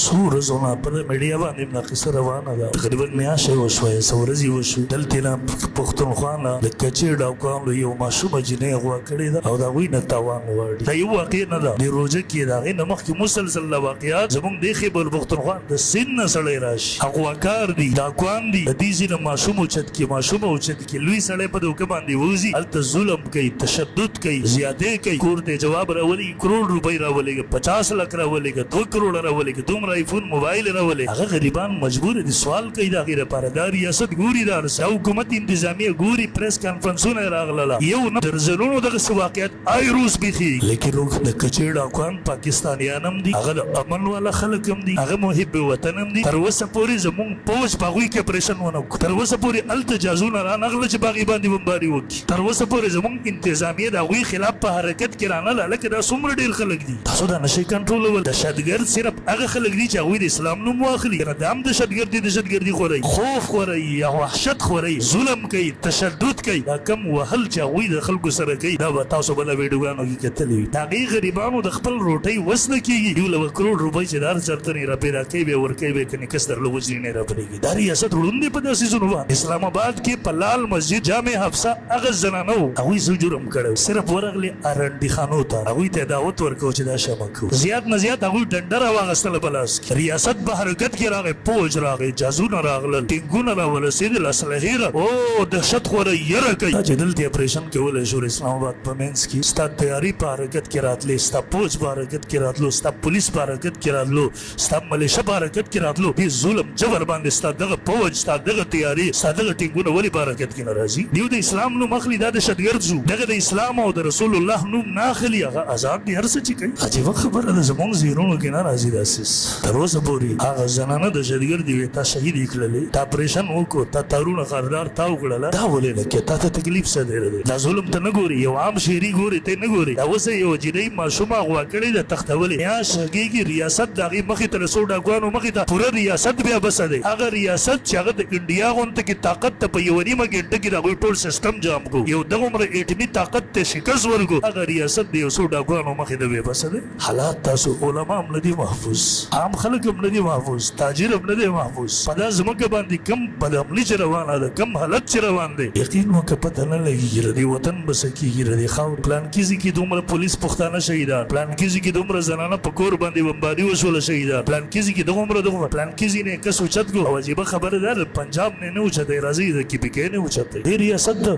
سور زونه په میډیا باندې نه قصه روانه ده تقریبا میاشتې وشوه سورزي وشو دلته نه پښتونخوا نه د کچې ډاکوان یو ماشومه جنې غوا کړې ده او دا وی نه تاوان وړي دا یو واقع نه ده د روزه کې دا غي مخکې مسلسل واقعات زمونږ د خیبر پښتونخوا د سن سړی راشي اغواکار دي ډاکوان دي د دې ځینې ماشوم اوچت کې ماشوم اوچت کې لوی سړی په دوکه باندې ووځي هلته ظلم کوي تشدد کوي زیاتې کوي کور ته جواب راولي کروڑ روپۍ راولي 50 لک راولي 2 کروڑ راولي دومره آیفون موبایل راولي هغه غریبان مجبور دي سوال کوي دا غیر پردار ریاست ګوري دا حکومت انتظامیه ګوري پریس کانفرنسونه راغله یو نه درزلونو دغه واقعیت ایروس بيخي لیکن د کچې ډاکوان پاکستانیان هم دي هغه د امن والا خلک هم دي هغه محب وطن هم دي تر اوسه پورې زمونږ پوج په هغوی کې اپریشن ونه کړو تر اوسه پورې التجازونه رانغله چې باغې باندې بمباري وکړي تر اوسه پورې زمونږ انتظامیه د هغوی خلاف په حرکت کې رانغله لکه دا څومره ډېر خلک دي تاسو دا نشئ کنټرولول دهشتګرد صرف هغه خلک دي چې هغوی د اسلام نوم واخلي دا هم دهشتګردي خورئ خوف خورئ یا وحشت خورئ ظلم کوي تشدد کوي دا کم وهل چې هغوی د خلکو سره کوي دا به تاسو بله ویډیوګانو کې کتلي وي د هغې غریبانو د خپل روټۍ وس نه کېږي یو لوه کروڑ روپۍ چې دا هر چېرته نه راپیدا کوي بیا ورکوي بیا که نکس درله وجري نه راپرېږي دا ریاست ړوند دی په داسې ځینو باندې اسلام آباد کې په لال مسجد جامع حفصه هغه زنانه وو هغوی څه جرم کړی صرف ورغلې ارنډي خانو ته هغوی ته دعوت ورکوو چې دا شمه کوو زیات نه زیات هغوی ډنډه راواغېستله په لاس کې ریاست په حرکت کې راغی پوج راغی جازونه راغلل ټینګونه راورسېدل اسلحې او دهشت خوره یره کوي دا چې دلته اپریشن کولی شو اسلام آباد په منځ کې ستا تیاري په حرکت کې راتلې ستا پوج په حرکت کې راتلو ستا پولیس په حرکت کې راتلو ستا ملیشه په حرکت کې راتلو دې ظلم جبر باندې ستا دغه پوج ستا دغه تیاري ستا دغه ټینګونه ولې په حرکت کې نه راځي دیو د اسلام نوم اخلي دا دهشتګرد شو دغه د اسلام او د رسول الله نوم نه اخلي هغه آزاد دي هر څه چې کوي عجیبه خبره ده زموږ ذهنونو کې نه راځي داسې تر اوسه پورې هغه زنانه دهشتګرد وي تا شهید یې کړلې تا اپریشن وکړو تا تارونه خاردار تا وکړله دا ولې نه کې تا ته تکلیف څه دی دا ظلم ته نه ګوري یو عام شهري ګوري ته نه ګوري دا اوس یو جنۍ ماشومه غوا کړې ده تختولې میاشت کېږي ریاست د هغې مخې ته د څو ډاکوانو مخې ته پوره ریاست بیا بسه دی هغه ریاست چې هغه د انډیا غونته کې طاقت ته په یوه نیمه ګنټه کې د هغوی ټول سیسټم جام کړو یو دغومره ایټمي طاقت ته شکست ورکړو هغه ریاست د یو څو ډاکوانو مخې ته بیا بسه دی حالات تاسو علما هم نه دي محفوظ عام خلک هم نه دي محفوظ تاجر هم نه دی محفوظ په دا ځمکه باندې کم بدعملي چې روانه ده کم حالت چې روان دی یقین مو که پته نه لګېږي د دې وطن به څه کېږي د دې خاورې پلان کیزي کې دومره پولیس پښتانه شهیدان پلان کیزي کې دومره زنانه په کور باندې بمباري وشوله شهیدان پلان کیزي کې دغومره پلان کیزي نه کس اوچت کړو او عجیبه خبره ده د پنجاب نه اوچتی راځي د کیپیکې نه اوچتی دې ریاست د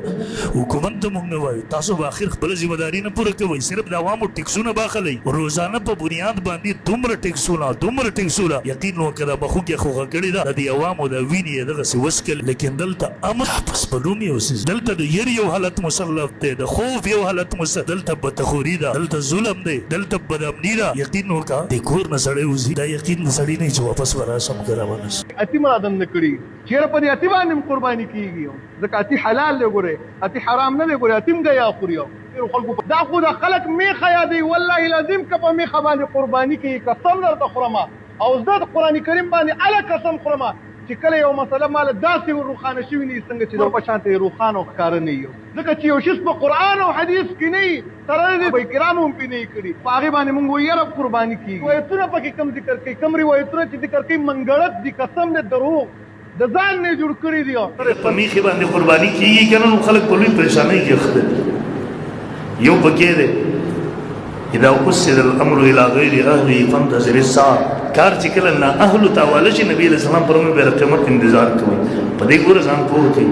حکومت ته موږ نه وایو تاسو به اخر خپله ذمهداري نه پوره کوئ صرف د عوامو ټیکسونه باخلئ روزانه په بنیاد باندې دومره ټیکسونه یقین وکړه به خو کې خوږه کړې ده د دې عوامو د وینې یې دغسې وسکل لیکن دلته امن پس په نوم یو څیز دلته د ير یو حالت مسلط دی د خوف یو حالت مسلط دلته بدتخوري ده دلته ظلم دی دلته بدامني ده یقین وکړه د کور نه سړی وځي دا یقین سړی نه چې واپس وراشم که روانه شي اتیم ادم نه کړي چېرې په دې اتي باندې قرباني کېږي ځکه اتي حلال دی ګورې اتي حرام نه دی ګورې اتیم دی یا خوري خلکو دا خو د خلک میخه یادوي والله العظیم که په میخه باندې قرباني کوي قسم درته خورم او زه د قرآن کریم باندې اله قسم خورم چې کله یو مسله ماله داسې روښانه شوي نه څنګه چې د په شانته یې روښانه او ښکاره نه وي ځکه چې یو شیز په قرآن او حدیث کې نه وي تر دې کرامو هم پرې نه وي کړي په هغې باندې موږ وایو یاره قرباني کېږي روایتونه پکې کم ذکر کوي کم روایتونه چې ذکر کوي منګړت دي قسم دی دروغ د ځان نه جوړ کړي دي په میخې باندې قرباني کېږي که نه نو خلک په لوی پریشانۍ کې اخته دي یو پکې دی اذا وسد الامر الى غير اهله فانتظر الساعه کار چې کله نه اهل تعالی چې نبی علیہ السلام پر موږ به قیامت انتظار کوي په دې ګوره ځان پوه کوي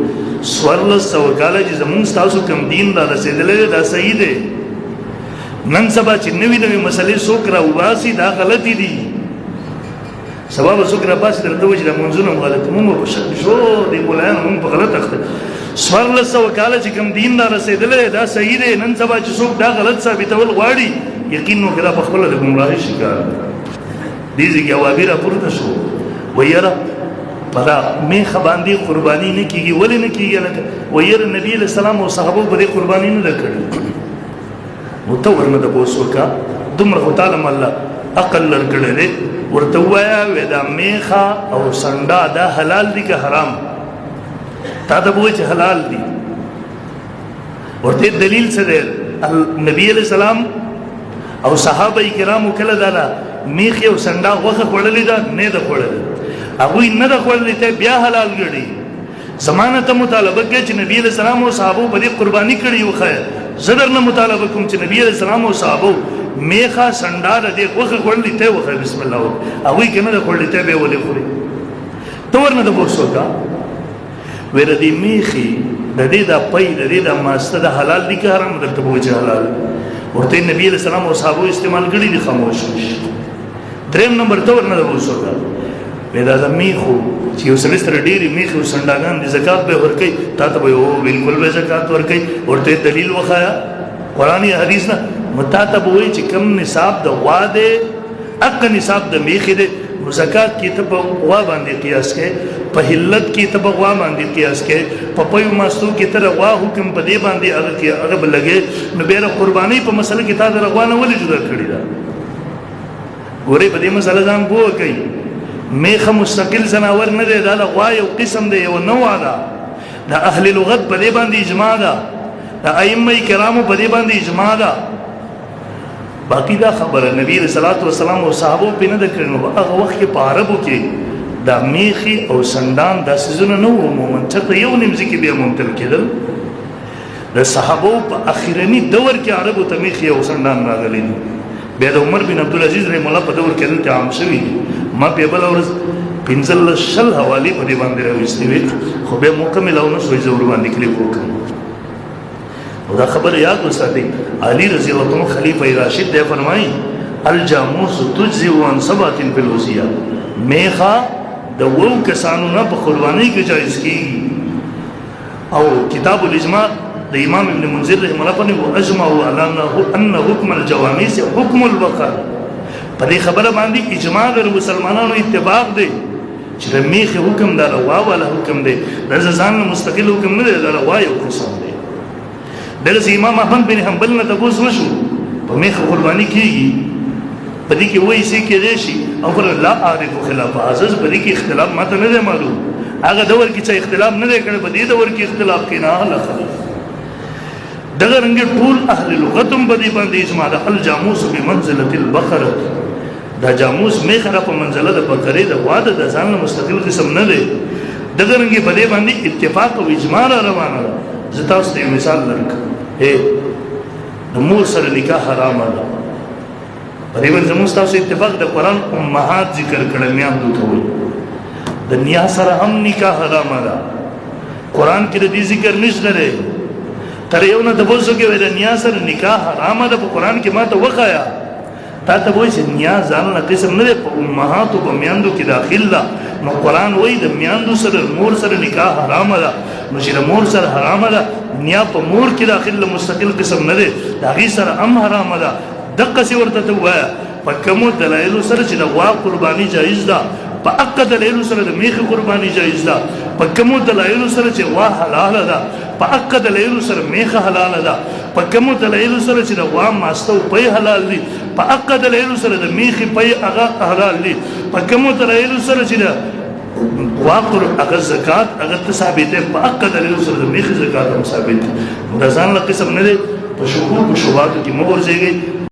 سوارل سوکاله چې زمونږ تاسو کم دین را رسېدلی دا صحیح دی نن سبا چې نوي مسلې څوک راوباسي دا غلطي دي سبا به څوک راپاسي درته وایي چې دا منځونه هم غلط موږ په شک شو دې مولایان موږ په غلط اخته سوارلس سوه کاله چې کوم دین را رسېدلی دا صحیح دی نن سبا چې څوک دا غلط ثابتول غواړي یقین وکړه په خپله د ګمراهۍ شکار دې ځای کې اوابي راپورته شو وایي یاره په دا میخه باندې قرباني نه کېږي ولې نه کېږي لکه وایي یاره نبي علیه السلام او صحابو په دې قرباني نه ده کړې نو ته ورنه تپوس وکړه دومره خو تعالی م الله عقل لرکړی دی ورته ووایه دا میخه او سنډا دا حلال دي که حرام تا ته به چې حلال دي ورته دلیل څه دی نبی علیہ السلام او صحابه کرامو کله دا میخ یو سنډا غوښه خوړلې ده نه ده خوړلې هغوی نه ده خوړلې ته بیا حلال ګڼي زمانه ته مطالبه کوي چې نبی علیہ السلام او صحابه په دې قرباني کړي و خیر زدر نه مطالبه کوم چې نبی علیہ السلام او صحابه میخه سنډا د دې غوښه خوړلې ته و خیر بسم الله هغوی کنه ده خوړلې ته به ولې خوري تور نه د بوسوکا ور دې میخي د دې د پي د دې د ماسته د حلال دي که حرام درته بوجه حلال ورته نبی علیہ السلام او صحابه استعمال کړي دي خاموش دریم نمبر تور نه د بوسوکا ودا د میخو چې یو سړی سره ډېرې میخې او سنډاګان دي زکات به ورکوي تا ته به او بالکل به زکات ورکوي ورته دلیل وښایه قرآن یا حدیث نه نو تا ته به وایي چې کوم نصاب د غوا دی حق نصاب د میخې دی نو زکات کې ته په غوا باندې قیاس کوې په حلت کې ته په غوا باندې قیاس کوې په پیو ماستو کې ته د غوا حکم په دې باندې هغه به لګې نو بیا د قربانۍ په مسله کې تا د غوا نه ولې جدا کړې ده ګورې په دې مسله ځان پوه کوي میخه مستقل زناور نه دی دا د غوا یو قسم دی یو نوع ده د اهل لغت په دې باندې اجماع ده د ائمه کرامو په دې باندې اجماع ده باقی دا خبره نبی صلی الله علیه وسلم او صحابه په نه د کړنو هغه وخت کې په عربو کې دا میخي او سندان دا سيزونه نو عموما چې یو نمځ کې به ممتل کېدل د صحابه په اخیرنی دور کې عربو ته میخي او سندان راغلي بیا د عمر بن عبد العزيز رحم الله په دور کې دلته عام شوی ما په بل ورځ پنځل شل حوالی په دې باندې راوستي وي خو به مکمل او نو سوي زور باندې کلی وکړ او دا خبر یاد وساتئ علی رضی الله عنه خلیفہ راشد دی فرمایي الجاموس تجزي عن سبعه في الوصيه میخا د وو کسانو نه په قرباني کې جایز کی او کتاب الاجماع د امام ابن منذر رحمه الله په اجمعوا على ان حكم الجواميس حكم البقر په دې خبره باندې اجماع د مسلمانانو اتفاق دی چې د میخ حکم دا روا ولا حکم دی د ځان مستقل حکم نه دی دا روا یو قسم دی درس امام احمد بن حنبل نه تاسو وشو په میخ قرباني کیږي په دې کې وایي چې کې دی شي او پر لا اعرف خلاف عزز په دې کې اختلاف ماته نه دی معلوم هغه دور کې چې اختلاف نه دی کړی په دې دور کې اختلاف کې نه اله دغه رنګ ټول اهل لغتم په دې باندې اجماع ده الجاموس بمنزله البقره دا جاموس میخه په منزله د بقره د واده د ځان مستقل قسم نه دی دغه رنګ په دې باندې اتفاق او اجماع روانه ده زتا اوس ته مثال درک د مور سره نکاح حرام ده په دې باندې زموږ تاسو اتفاق د قران امهات ذکر کړل میان دوته وي د نیا سره هم نکاح حرام ده قران کې د دې ذکر نشته لري تر یو نه د بوزو کې د نیا سره نکاح حرام ده په قران کې ماته وخایا تا ته وایي چې نیا ځان نه قسم نه په امهات او په میاندو کې داخل ده نو قران وایي د میاندو سره مور سره نکاح حرام ده نو چې د مور سره حرام ده نیا په مور کې داخل مستقل قسم نه ده دا غي سره هم حرام ده دغه څه ورته ته وایا په کومو دلایل سره چې د غوا قرباني جایز ده په اقا دلایل سره د میخ قرباني جایز ده په کومو دلایل سره چې غوا حلال ده په اقا دلایل سره میخ حلال ده په کومو دلایل سره چې د غوا ماستو په حلال دي په اقا دلایل سره د میخ په هغه حلال دي په کومو دلایل سره چې د غوا هغه زکات هغه ثابت ده په اقا دلایل سره د میخ زکات هم ثابت ده دا ځان له قسم نه ده په شکوک او شبهات کې مو ورځيږي